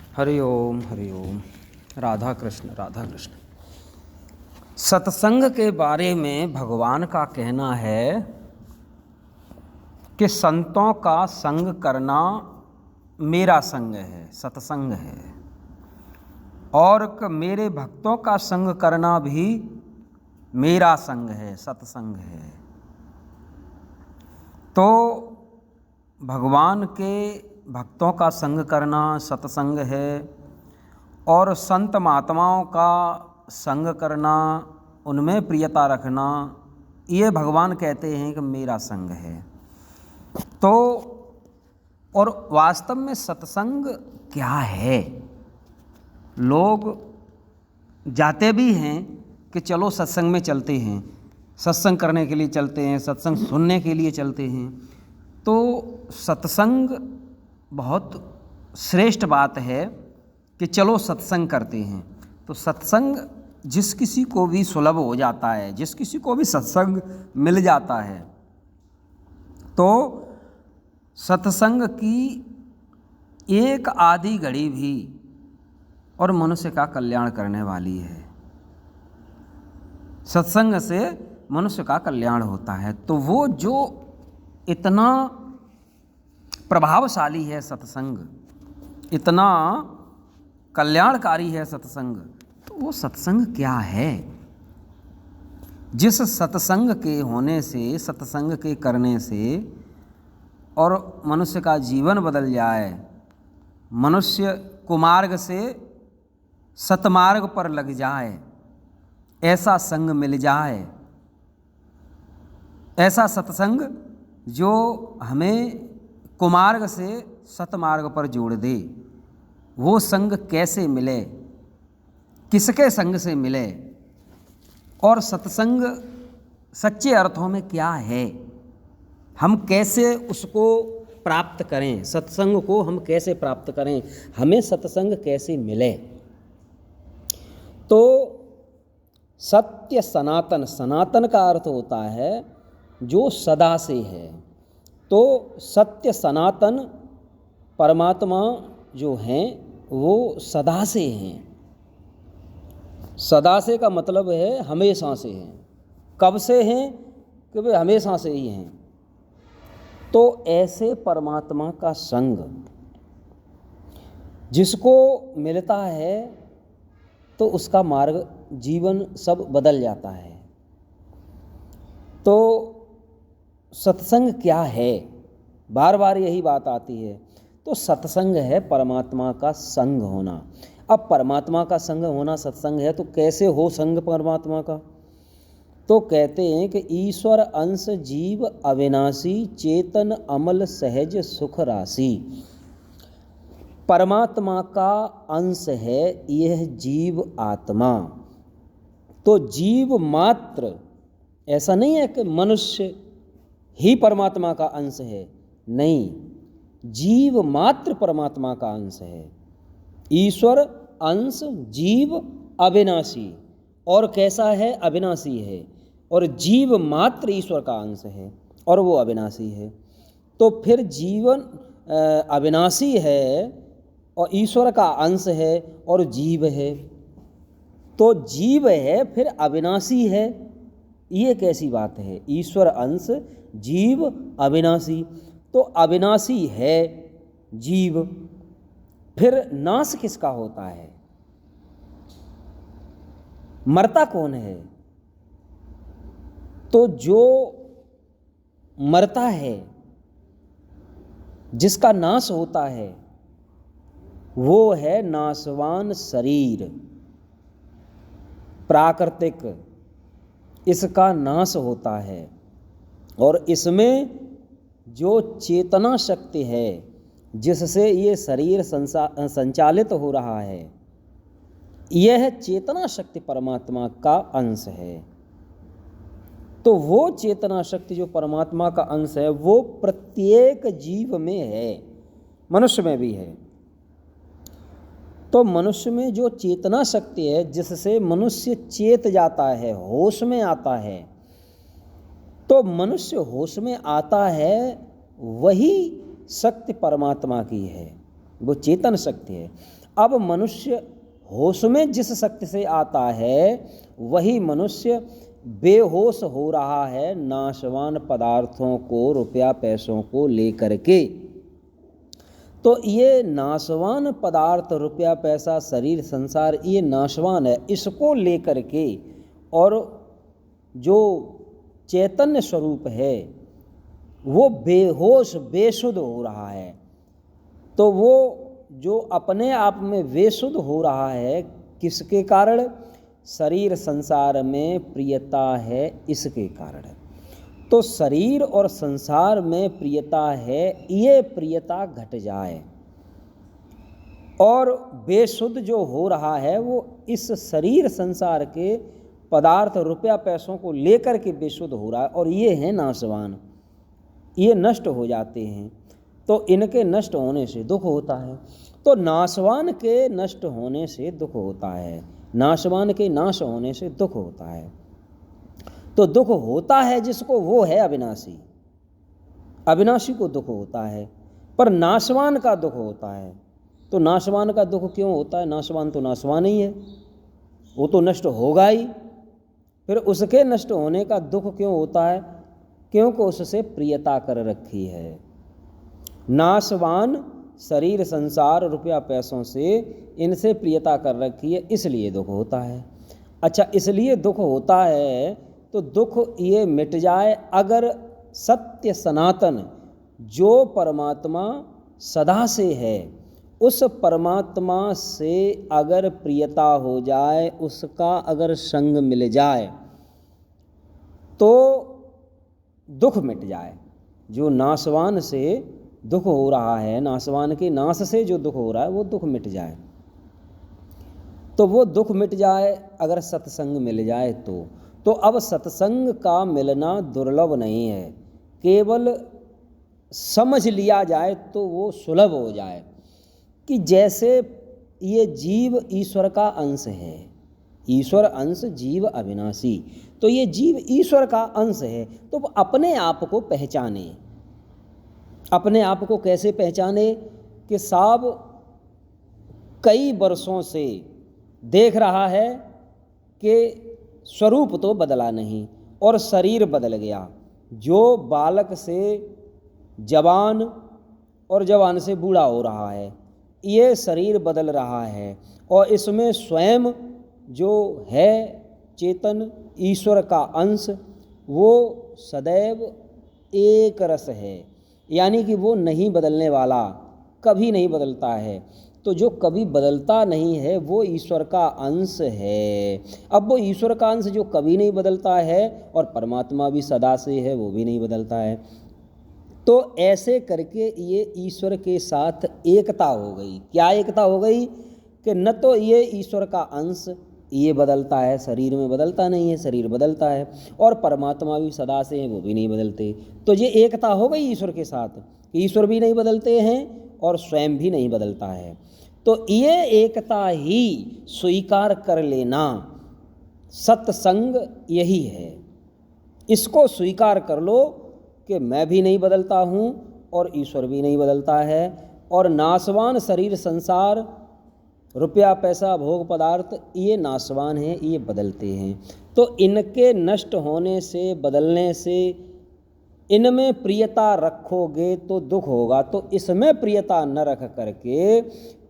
हरि ओम हरि ओम। राधा कृष्ण राधा कृष्ण। सत्संग के बारे में भगवान का कहना है कि संतों का संग करना मेरा संग है, सत्संग है, और मेरे भक्तों का संग करना भी मेरा संग है, सत्संग है। तो भगवान के भक्तों का संग करना सत्संग है, और संत महात्माओं का संग करना, उनमें प्रियता रखना, ये भगवान कहते हैं कि मेरा संग है। तो और वास्तव में सत्संग क्या है? लोग जाते भी हैं कि चलो सत्संग में चलते हैं, सत्संग करने के लिए चलते हैं, सत्संग सुनने के लिए चलते हैं। तो सत्संग बहुत श्रेष्ठ बात है कि चलो सत्संग करते हैं। तो सत्संग जिस किसी को भी सुलभ हो जाता है, जिस किसी को भी सत्संग मिल जाता है, तो सत्संग की एक आधी घड़ी भी और मनुष्य का कल्याण करने वाली है। सत्संग से मनुष्य का कल्याण होता है। तो वो जो इतना प्रभावशाली है सत्संग, इतना कल्याणकारी है सत्संग, तो वो सत्संग क्या है? जिस सत्संग के होने से, सत्संग के करने से और मनुष्य का जीवन बदल जाए, मनुष्य कुमार्ग से सतमार्ग पर लग जाए, ऐसा संग मिल जाए, ऐसा सत्संग जो हमें कुमार्ग से सतमार्ग पर जोड़ दे, वो संग कैसे मिले, किसके संग से मिले, और सत्संग सच्चे अर्थों में क्या है, हम कैसे उसको प्राप्त करें, सत्संग को हम कैसे प्राप्त करें, हमें सत्संग कैसे मिले। तो सत्य सनातन, सनातन का अर्थ होता है जो सदा से है। तो सत्य सनातन परमात्मा जो हैं वो सदा से हैं। सदा से का मतलब है हमेशा से हैं। कब से हैं? कि वे हमेशा से ही हैं। तो ऐसे परमात्मा का संग जिसको मिलता है तो उसका मार्ग, जीवन सब बदल जाता है। तो सत्संग क्या है? बार बार यही बात आती है। तो सत्संग है परमात्मा का संग होना। अब परमात्मा का संग होना सत्संग है, तो कैसे हो संग परमात्मा का? तो कहते हैं कि ईश्वर अंश जीव अविनाशी, चेतन अमल सहज सुख राशि। परमात्मा का अंश है यह जीव आत्मा। तो जीव मात्र, ऐसा नहीं है कि मनुष्य ही परमात्मा का अंश है, नहीं, जीव मात्र परमात्मा का अंश है। ईश्वर अंश जीव अविनाशी, और कैसा है? अविनाशी है। और जीव मात्र ईश्वर का अंश है और वो अविनाशी है। तो फिर जीवन अविनाशी है और ईश्वर का अंश है और जीव है। तो जीव है फिर अविनाशी है, ये कैसी बात है? ईश्वर अंश जीव अविनाशी। तो अविनाशी है जीव, फिर नाश किसका होता है? मरता कौन है? तो जो मरता है, जिसका नाश होता है, वो है नाशवान शरीर, प्राकृतिक, इसका नाश होता है। और इसमें जो चेतना शक्ति है जिससे ये शरीर संचालित हो रहा है, यह चेतना शक्ति परमात्मा का अंश है। तो वो चेतना शक्ति जो परमात्मा का अंश है वो प्रत्येक जीव में है, मनुष्य में भी है। तो मनुष्य में जो चेतना शक्ति है जिससे मनुष्य चेत जाता है, होश में आता है, तो मनुष्य होश में आता है, वही शक्ति परमात्मा की है, वो चेतन शक्ति है। अब मनुष्य होश में जिस शक्ति से आता है वही मनुष्य बेहोश हो रहा है नाशवान पदार्थों को, रुपया पैसों को लेकर के। तो ये नाशवान पदार्थ, रुपया पैसा, शरीर, संसार, ये नाशवान है, इसको लेकर के और जो चैतन्य स्वरूप है वो बेहोश बेसुध हो रहा है। तो वो जो अपने आप में बेसुध हो रहा है किसके कारण? शरीर संसार में प्रियता है इसके कारण। तो शरीर और संसार में प्रियता है, ये प्रियता घट जाए और बेसुध जो हो रहा है वो इस शरीर संसार के पदार्थ, रुपया पैसों को लेकर के बेसुध हो रहा है, और ये हैं नाशवान, ये नष्ट हो जाते हैं। तो इनके नष्ट होने से दुख होता है। तो नाशवान के नष्ट होने से दुख होता है, नाशवान के नाश होने से दुख होता है। तो दुख होता है जिसको, वो है अविनाशी, अविनाशी को दुख होता है, पर नाशवान का दुख होता है। तो नाशवान का दुख क्यों होता है? नाशवान तो नाशवान ही है, वो तो नष्ट होगा ही, फिर उसके नष्ट होने का दुख क्यों होता है? क्योंकि उससे प्रियता कर रखी है। नाशवान शरीर संसार रुपया पैसों से, इनसे प्रियता कर रखी है, इसलिए दुख होता है। अच्छा, इसलिए दुख होता है तो दुख ये मिट जाए अगर सत्य सनातन जो परमात्मा सदा से है, उस परमात्मा से अगर प्रियता हो जाए, उसका अगर संग मिल जाए तो दुख मिट जाए। जो नाशवान से दुख हो रहा है, नाशवान के नाश से जो दुख हो रहा है वो दुख मिट जाए। तो वो दुख मिट जाए अगर सत्संग मिल जाए तो अब सत्संग का मिलना दुर्लभ नहीं है, केवल समझ लिया जाए तो वो सुलभ हो जाए। कि जैसे ये जीव ईश्वर का अंश है, ईश्वर अंश जीव अविनाशी, तो ये जीव ईश्वर का अंश है, तो वो अपने आप को पहचाने। अपने आप को कैसे पहचाने? कि साहब कई वर्षों से देख रहा है कि स्वरूप तो बदला नहीं और शरीर बदल गया। जो बालक से जवान और जवान से बूढ़ा हो रहा है, ये शरीर बदल रहा है, और इसमें स्वयं जो है चेतन ईश्वर का अंश, वो सदैव एक रस है, यानी कि वो नहीं बदलने वाला, कभी नहीं बदलता है। तो जो कभी बदलता नहीं है वो ईश्वर का अंश है। अब वो ईश्वर का अंश जो कभी नहीं बदलता है, और परमात्मा भी सदा से है, वो भी नहीं बदलता है, तो ऐसे करके ये ईश्वर के साथ एकता हो गई। क्या एकता हो गई? कि न तो ये ईश्वर का अंश ये बदलता है, शरीर में बदलता नहीं है, शरीर बदलता है, और परमात्मा भी सदा से हैं, वो भी नहीं बदलते। तो ये एकता हो गई ईश्वर के साथ, ईश्वर भी नहीं बदलते हैं और स्वयं भी नहीं बदलता है। तो ये एकता ही स्वीकार कर लेना, सत्संग यही है। इसको स्वीकार कर लो कि मैं भी नहीं बदलता हूँ और ईश्वर भी नहीं बदलता है, और नाशवान शरीर संसार रुपया पैसा भोग पदार्थ ये नाशवान हैं, ये बदलते हैं। तो इनके नष्ट होने से, बदलने से, इनमें प्रियता रखोगे तो दुख होगा। तो इसमें प्रियता न रख करके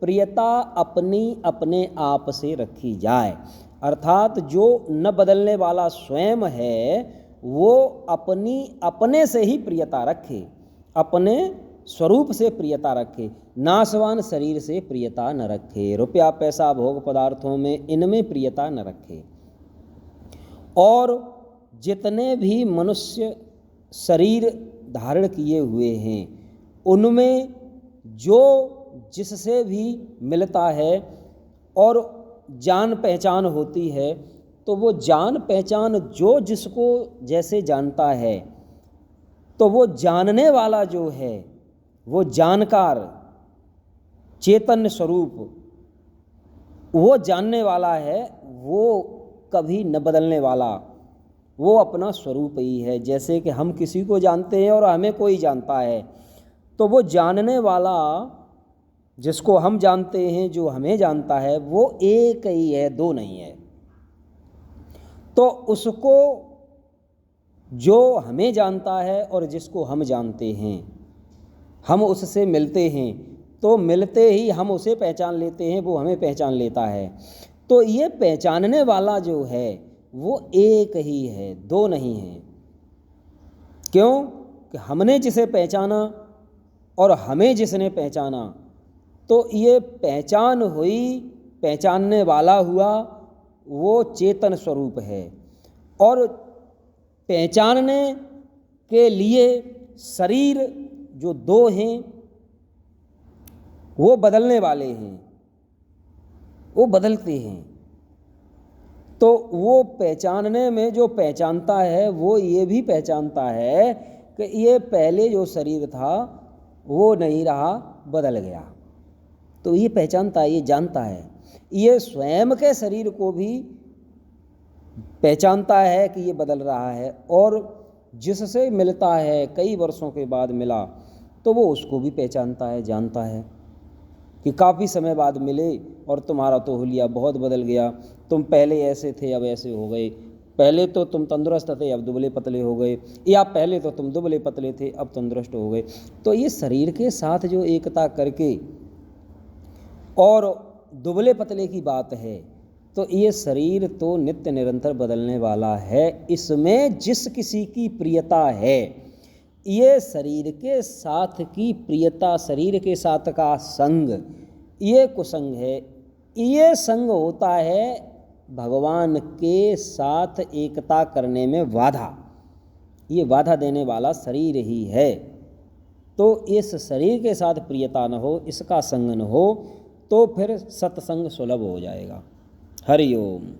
प्रियता अपनी अपने आप से रखी जाए, अर्थात जो न बदलने वाला स्वयं है वो अपनी अपने से ही प्रियता रखे, अपने स्वरूप से प्रियता रखे, नाशवान शरीर से प्रियता न रखे, रुपया पैसा भोग पदार्थों में इनमें प्रियता न रखे। और जितने भी मनुष्य शरीर धारण किए हुए हैं उनमें जो जिससे भी मिलता है और जान पहचान होती है, तो वो जान पहचान जो जिसको जैसे जानता है, तो वो जानने वाला जो है, वो जानकार चैतन्य स्वरूप, वो जानने वाला है, वो कभी न बदलने वाला, वो अपना स्वरूप ही है। जैसे कि हम किसी को जानते हैं और हमें कोई जानता है, तो वो जानने वाला जिसको हम जानते हैं, जो हमें जानता है, वो एक ही है, दो नहीं है। तो उसको जो हमें जानता है और जिसको हम जानते हैं, हम उससे मिलते हैं, तो मिलते ही हम उसे पहचान लेते हैं, वो हमें पहचान लेता है। तो ये पहचानने वाला जो है वो एक ही है, दो नहीं है। क्यों कि हमने जिसे पहचाना और हमें जिसने पहचाना, तो ये पहचान हुई, पहचानने वाला हुआ, वो चेतन स्वरूप है। और पहचानने के लिए शरीर जो दो हैं वो बदलने वाले हैं, वो बदलते हैं। तो वो पहचानने में जो पहचानता है वो ये भी पहचानता है कि ये पहले जो शरीर था वो नहीं रहा, बदल गया। तो ये पहचानता है, ये जानता है। ये स्वयं के शरीर को भी पहचानता है कि ये बदल रहा है, और जिससे मिलता है, कई वर्षों के बाद मिला, तो वो उसको भी पहचानता है, जानता है कि काफ़ी समय बाद मिले और तुम्हारा तो हुलिया बहुत बदल गया। तुम पहले ऐसे थे, अब ऐसे हो गए। पहले तो तुम तंदुरुस्त थे, अब दुबले पतले हो गए, या पहले तो तुम दुबले पतले थे, अब तंदुरुस्त हो गए। तो ये शरीर के साथ जो एकता करके और दुबले पतले की बात है, तो ये शरीर तो नित्य निरंतर बदलने वाला है। इसमें जिस किसी की प्रियता है, ये शरीर के साथ की प्रियता, शरीर के साथ का संग, ये कुसंग है। ये संग होता है भगवान के साथ एकता करने में बाधा। ये बाधा देने वाला शरीर ही है। तो इस शरीर के साथ प्रियता न हो, इसका संग न हो, तो फिर सत्संग सुलभ हो जाएगा। हरि ओम।